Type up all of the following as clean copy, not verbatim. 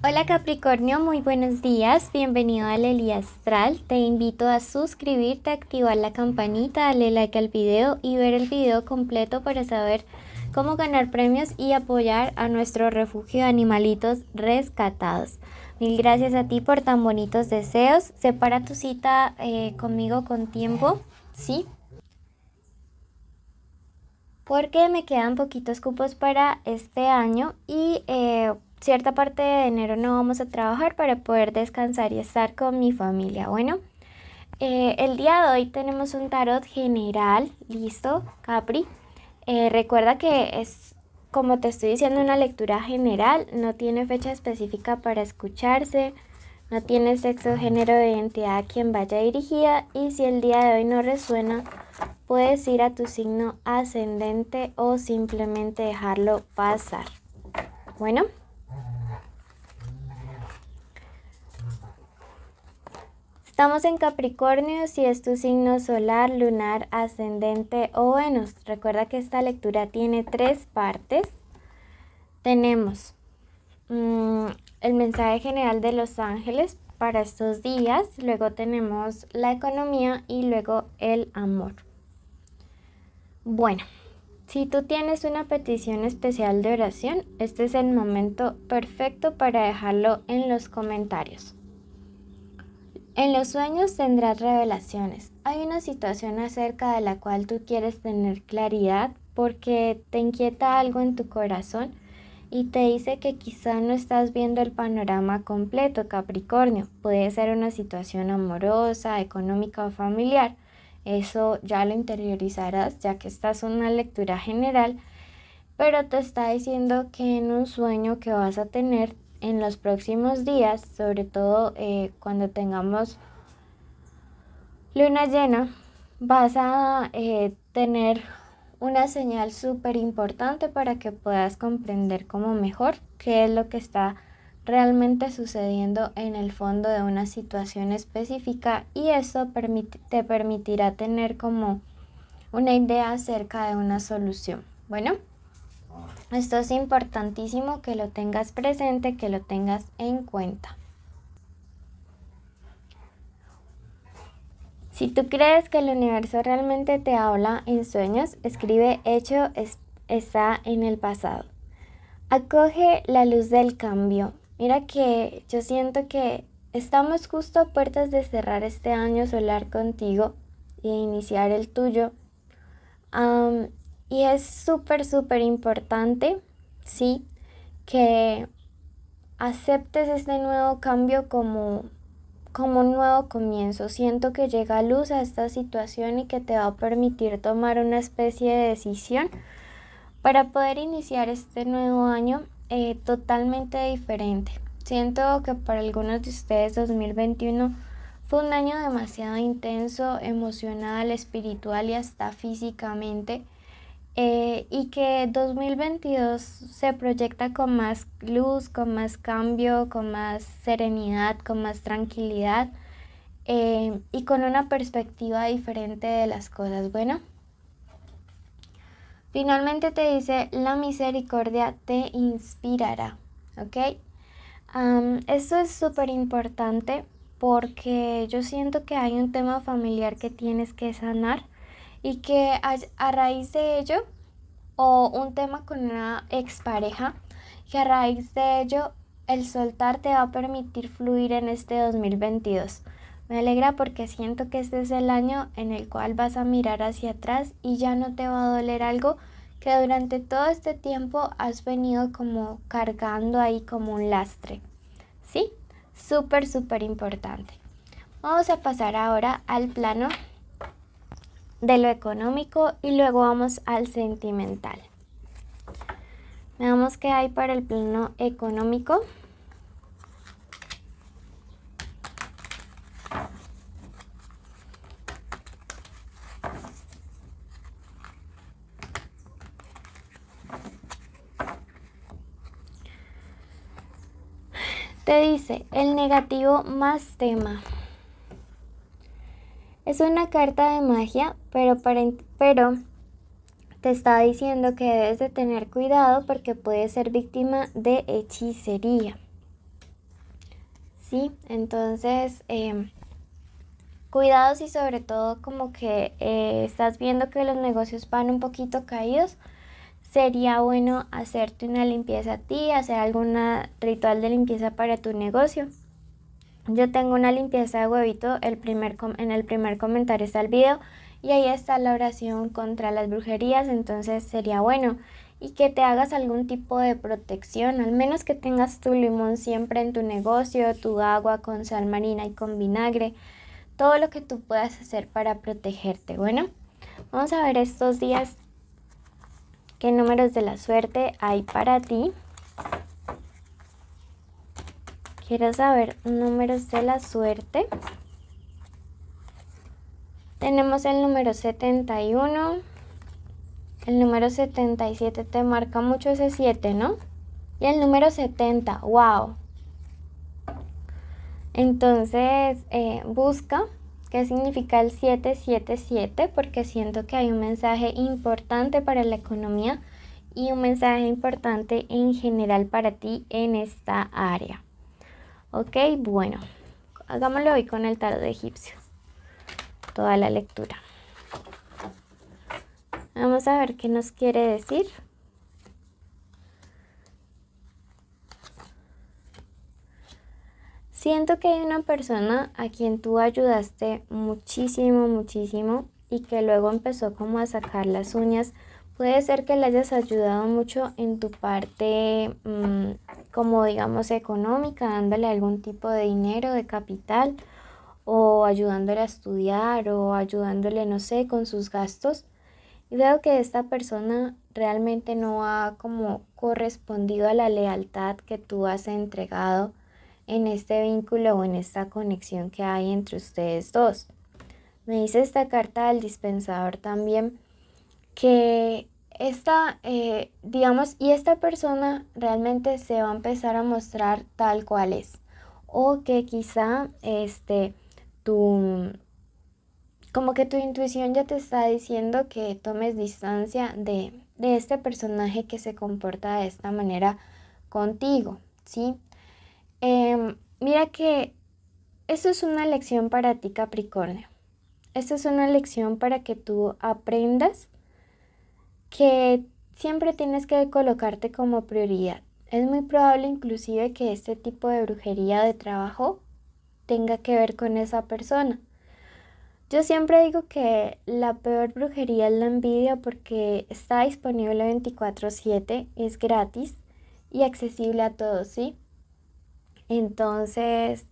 Hola Capricornio, muy buenos días, bienvenido al Eli Astral. Te invito a suscribirte, activar la campanita, darle like al video y ver el video completo para saber cómo ganar premios y apoyar a nuestro refugio de animalitos rescatados. Mil gracias a ti por tan bonitos deseos. Separa tu cita conmigo con tiempo, ¿sí? Porque me quedan poquitos cupos para este año y cierta parte de enero no vamos a trabajar para poder descansar y estar con mi familia. Bueno, el día de hoy tenemos un tarot general, listo, Capri. Recuerda que es, como te estoy diciendo, una lectura general, no tiene fecha específica para escucharse, no tiene sexo, género de identidad a quien vaya dirigida, y si el día de hoy no resuena, puedes ir a tu signo ascendente o simplemente dejarlo pasar. Bueno, estamos en Capricornio, si es tu signo solar, lunar, ascendente o Venus. Recuerda que esta lectura tiene 3 partes. Tenemos el mensaje general de los ángeles para estos días, luego tenemos la economía y luego el amor. Bueno, si tú tienes una petición especial de oración, este es el momento perfecto para dejarlo en los comentarios. En los sueños tendrás revelaciones. Hay una situación acerca de la cual tú quieres tener claridad porque te inquieta algo en tu corazón y te dice que quizá no estás viendo el panorama completo, Capricornio. Puede ser una situación amorosa, económica o familiar. Eso ya lo interiorizarás ya que esta es una lectura general, pero te está diciendo que en un sueño que vas a tener en los próximos días, sobre todo cuando tengamos luna llena, vas a tener una señal súper importante para que puedas comprender como mejor qué es lo que está realmente sucediendo en el fondo de una situación específica, y eso te permitirá tener como una idea acerca de una solución. Bueno, esto es importantísimo que lo tengas presente, que lo tengas en cuenta. Si tú crees que el universo realmente te habla en sueños, escribe hecho está en el pasado. Acoge la luz del cambio. Mira que yo siento que estamos justo a puertas de cerrar este año solar contigo e iniciar el tuyo. Y es súper importante, sí, que aceptes este nuevo cambio como un nuevo comienzo. Siento que llega luz a esta situación y que te va a permitir tomar una especie de decisión para poder iniciar este nuevo año totalmente diferente. Siento que para algunos de ustedes 2021 fue un año demasiado intenso, emocional, espiritual y hasta físicamente. Y que 2022 se proyecta con más luz, con más cambio, con más serenidad, con más tranquilidad y con una perspectiva diferente de las cosas. Bueno, finalmente te dice, la misericordia te inspirará, ¿ok? Esto es súper importante porque yo siento que hay un tema familiar que tienes que sanar y que a raíz de ello, o un tema con una expareja, que a raíz de ello el soltar te va a permitir fluir en este 2022. Me alegra porque siento que este es el año en el cual vas a mirar hacia atrás y ya no te va a doler algo que durante todo este tiempo has venido como cargando ahí como un lastre. ¿Sí? Súper importante. Vamos a pasar ahora al plano de lo económico y luego vamos al sentimental. Veamos qué hay para el plano económico. Te dice el negativo más tema. Es una carta de magia, pero te está diciendo que debes de tener cuidado porque puedes ser víctima de hechicería. ¿sí? Entonces, cuidados y sobre todo como que estás viendo que los negocios van un poquito caídos, sería bueno hacerte una limpieza a ti, hacer algún ritual de limpieza para tu negocio. Yo tengo una limpieza de huevito, en el primer comentario está el video y ahí está la oración contra las brujerías, entonces sería bueno. Y que te hagas algún tipo de protección, al menos que tengas tu limón siempre en tu negocio, tu agua con sal marina y con vinagre, todo lo que tú puedas hacer para protegerte. Bueno, vamos a ver estos días qué números de la suerte hay para ti. Quiero saber números de la suerte. Tenemos el número 71, el número 77, te marca mucho ese 7, ¿no? Y el número 70, wow. Entonces, busca qué significa el 777, porque siento que hay un mensaje importante para la economía y un mensaje importante en general para ti en esta área. Ok, bueno, hagámoslo hoy con el tarot egipcio, toda la lectura. Vamos a ver qué nos quiere decir. Siento que hay una persona a quien tú ayudaste muchísimo, muchísimo y que luego empezó como a sacar las uñas. Puede ser que le hayas ayudado mucho en tu parte, como digamos, económica, dándole algún tipo de dinero, de capital, o ayudándole a estudiar, o ayudándole, no sé, con sus gastos. Y veo que esta persona realmente no ha como correspondido a la lealtad que tú has entregado en este vínculo o en esta conexión que hay entre ustedes dos. Me dice esta carta del dispensador también que digamos, y esta persona realmente se va a empezar a mostrar tal cual es. O que quizá tu, como que tu intuición ya te está diciendo que tomes distancia de este personaje que se comporta de esta manera contigo, ¿sí? Mira que esto es una lección para ti, Capricornio. Esta es una lección para que tú aprendas que siempre tienes que colocarte como prioridad. Es muy probable inclusive que este tipo de brujería de trabajo tenga que ver con esa persona. Yo siempre digo que la peor brujería es la envidia porque está disponible 24/7, es gratis y accesible a todos, ¿sí? Entonces,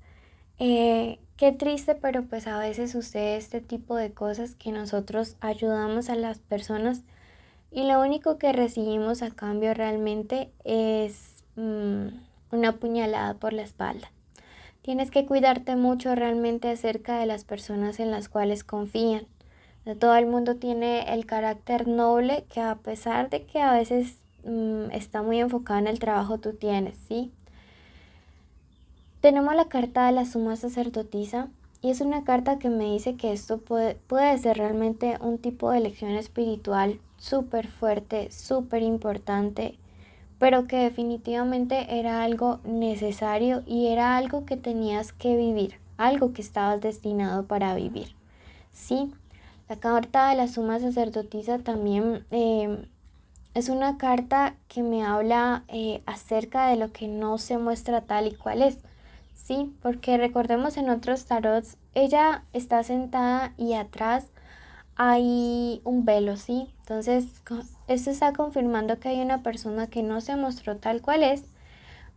qué triste, pero pues a veces sucede este tipo de cosas que nosotros ayudamos a las personas y lo único que recibimos a cambio realmente es una puñalada por la espalda. Tienes que cuidarte mucho realmente acerca de las personas en las cuales confían. No todo el mundo tiene el carácter noble que a pesar de que a veces está muy enfocado en el trabajo, tú tienes, ¿sí? Tenemos la carta de la suma sacerdotisa y es una carta que me dice que esto puede ser realmente un tipo de lección espiritual súper fuerte, súper importante, pero que definitivamente era algo necesario y era algo que tenías que vivir, algo que estabas destinado para vivir. Sí, la carta de la suma sacerdotisa también es una carta que me habla acerca de lo que no se muestra tal y cual es. Sí, porque recordemos en otros tarots, ella está sentada y atrás hay un velo, ¿sí? Entonces, esto está confirmando que hay una persona que no se mostró tal cual es,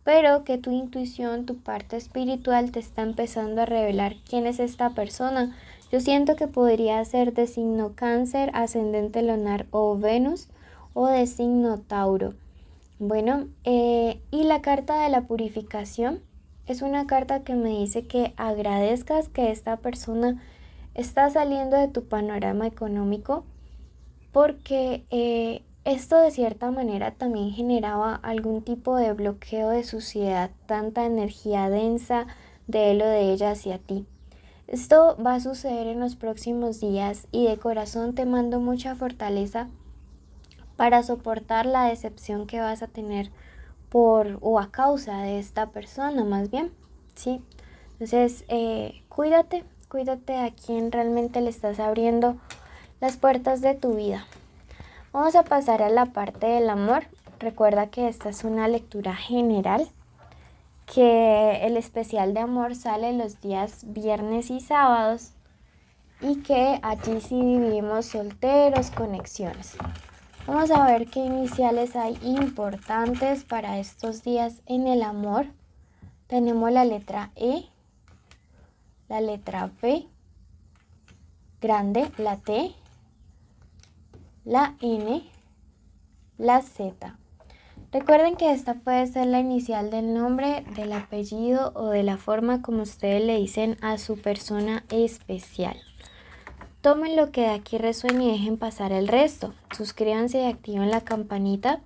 pero que tu intuición, tu parte espiritual te está empezando a revelar quién es esta persona. Yo siento que podría ser de signo Cáncer, ascendente lunar o Venus, o de signo Tauro. Bueno, y la carta de la purificación es una carta que me dice que agradezcas que esta persona está saliendo de tu panorama económico porque esto de cierta manera también generaba algún tipo de bloqueo de suciedad, tanta energía densa de él o de ella hacia ti. Esto va a suceder en los próximos días y de corazón te mando mucha fortaleza para soportar la decepción que vas a tener por o a causa de esta persona más bien, ¿sí? Entonces, cuídate a quien realmente le estás abriendo las puertas de tu vida. Vamos a pasar a la parte del amor. Recuerda que esta es una lectura general, que el especial de amor sale los días viernes y sábados y que allí sí dividimos solteros, conexiones. Vamos a ver qué iniciales hay importantes para estos días en el amor. Tenemos la letra E, la letra B, grande, la T, la N, la Z. Recuerden que esta puede ser la inicial del nombre, del apellido o de la forma como ustedes le dicen a su persona especial. Tomen lo que de aquí resuene y dejen pasar el resto. Suscríbanse y activen la campanita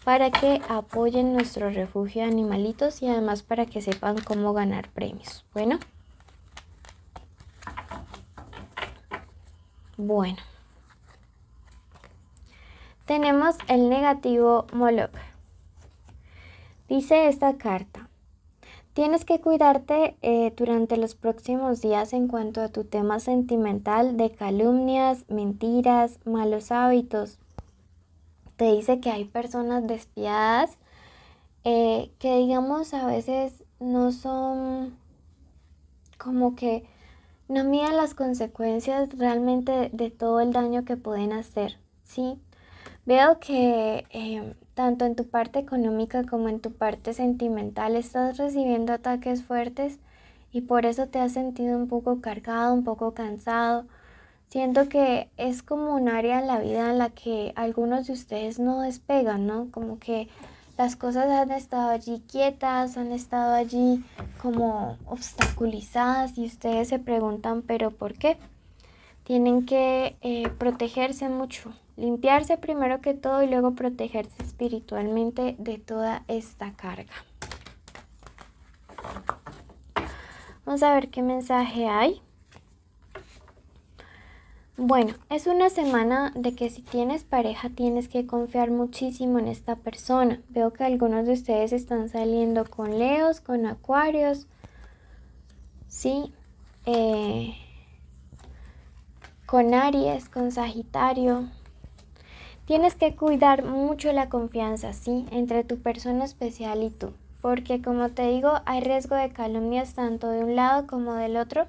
para que apoyen nuestro refugio de animalitos y además para que sepan cómo ganar premios. Bueno. Tenemos el negativo Moloch. Dice esta carta: tienes que cuidarte durante los próximos días en cuanto a tu tema sentimental de calumnias, mentiras, malos hábitos. Te dice que hay personas despiadadas que digamos a veces no son como que no miden las consecuencias realmente de todo el daño que pueden hacer, ¿sí? Veo que tanto en tu parte económica como en tu parte sentimental estás recibiendo ataques fuertes y por eso te has sentido un poco cargado, un poco cansado. Siento que es como un área en la vida en la que algunos de ustedes no despegan, ¿no? Como que las cosas han estado allí quietas, han estado allí como obstaculizadas y ustedes se preguntan, ¿pero por qué? Tienen que protegerse mucho, limpiarse primero que todo y luego protegerse espiritualmente de toda esta carga. Vamos a ver qué mensaje hay. Bueno, es una semana de que si tienes pareja tienes que confiar muchísimo en esta persona. Veo que algunos de ustedes están saliendo con Leos, con Acuarios, sí, con Aries, con Sagitario. Tienes que cuidar mucho la confianza, sí, entre tu persona especial y tú. Porque como te digo, hay riesgo de calumnias tanto de un lado como del otro.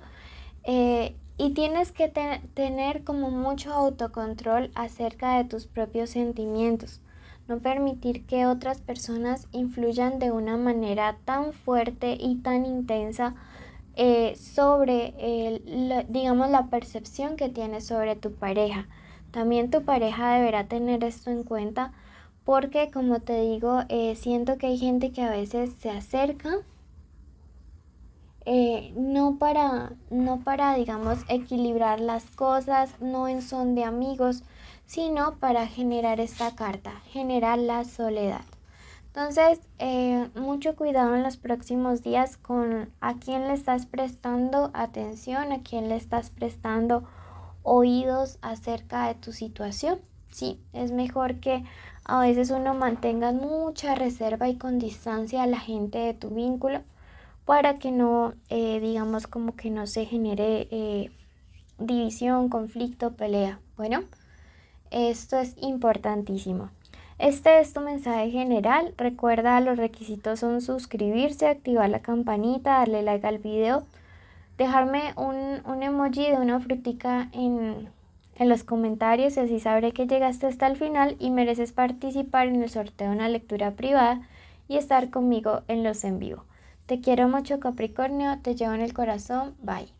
Y tienes que tener como mucho autocontrol acerca de tus propios sentimientos. No permitir que otras personas influyan de una manera tan fuerte y tan intensa sobre, digamos, la percepción que tienes sobre tu pareja. También tu pareja deberá tener esto en cuenta porque, como te digo, siento que hay gente que a veces se acerca no para, digamos, equilibrar las cosas, no en son de amigos, sino para generar esta carta, generar la soledad. Entonces, mucho cuidado en los próximos días con a quién le estás prestando atención, a quién le estás prestando oídos acerca de tu situación. Sí, es mejor que a veces uno mantenga mucha reserva y con distancia a la gente de tu vínculo para que no, digamos, como que no se genere división, conflicto, pelea. Bueno, esto es importantísimo. Este es tu mensaje general. Recuerda, los requisitos son suscribirse, activar la campanita, darle like al video, dejarme un emoji de una frutica en los comentarios y así sabré que llegaste hasta el final y mereces participar en el sorteo de una lectura privada y estar conmigo en los en vivo. Te quiero mucho, Capricornio, te llevo en el corazón. Bye.